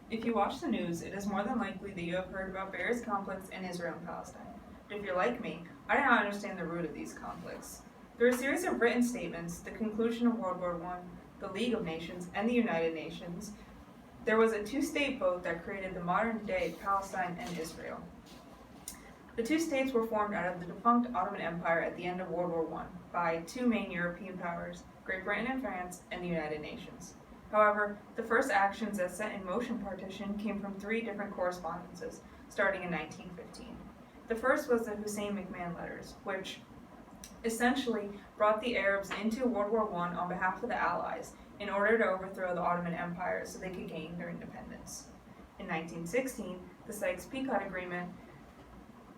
If you watch the news, it is more than likely that you have heard about various conflicts in Israel and Palestine. But if you're like me, I do not understand the root of these conflicts. Through a series of written statements, the conclusion of World War I, the League of Nations, and the United Nations, there was a two-state vote that created the modern-day Palestine and Israel. The two states were formed out of the defunct Ottoman Empire at the end of World War I by two main European powers, Great Britain and France, and the United Nations. However, the first actions that set in motion partition came from three different correspondences, starting in 1915. The first was the Hussein McMahon letters, which essentially brought the Arabs into World War I on behalf of the Allies in order to overthrow the Ottoman Empire so they could gain their independence. In 1916, the Sykes-Picot Agreement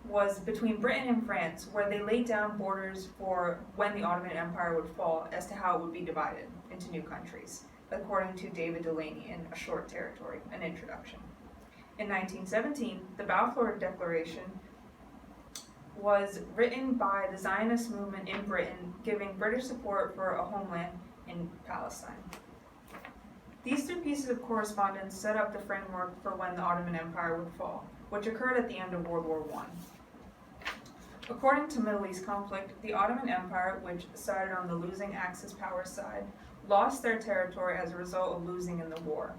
was between Britain and France, where they laid down borders for when the Ottoman Empire would fall as to how it would be divided into new countries, according to David Delaney in A Short Territory, an introduction. In 1917, the Balfour Declaration was written by the Zionist movement in Britain, giving British support for a homeland in Palestine. These two pieces of correspondence set up the framework for when the Ottoman Empire would fall, which occurred at the end of World War I. According to Middle East conflict, the Ottoman Empire, which sided on the losing Axis powers side, lost their territory as a result of losing in the war.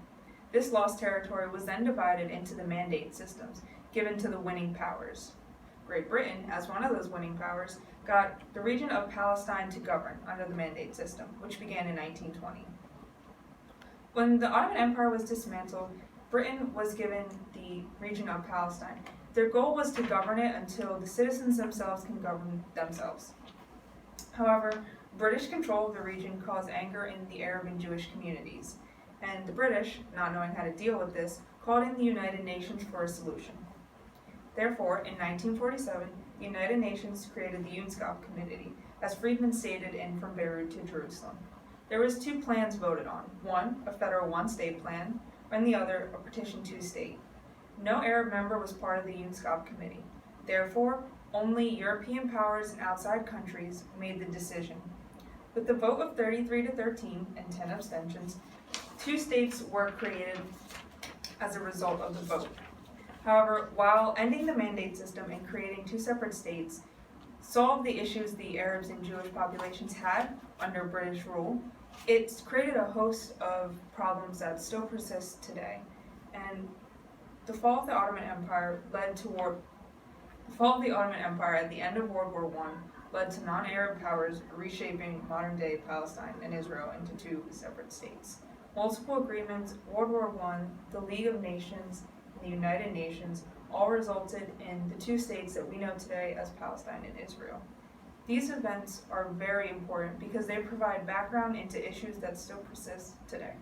This lost territory was then divided into the mandate systems, given to the winning powers. Great Britain, as one of those winning powers, got the region of Palestine to govern under the mandate system, which began in 1920. When the Ottoman Empire was dismantled, Britain was given the region of Palestine. Their goal was to govern it until the citizens themselves can govern themselves. However, British control of the region caused anger in the Arab and Jewish communities, and the British, not knowing how to deal with this, called in the United Nations for a solution. Therefore, in 1947, the United Nations created the UNSCOP Committee, as Friedman stated in From Beirut to Jerusalem. There was two plans voted on, one, a federal one-state plan, and the other, a partition two-state. No Arab member was part of the UNSCOP Committee. Therefore, only European powers and outside countries made the decision. With the vote of 33 to 13 and 10 abstentions, two states were created as a result of the vote. However, while ending the mandate system and creating two separate states solved the issues the Arabs and Jewish populations had under British rule, it's created a host of problems that still persist today. And the fall of the Ottoman Empire at the end of World War I led to non-Arab powers reshaping modern-day Palestine and Israel into two separate states. Multiple agreements, World War I, the League of Nations, and the United Nations all resulted in the two states that we know today as Palestine and Israel. These events are very important because they provide background into issues that still persist today.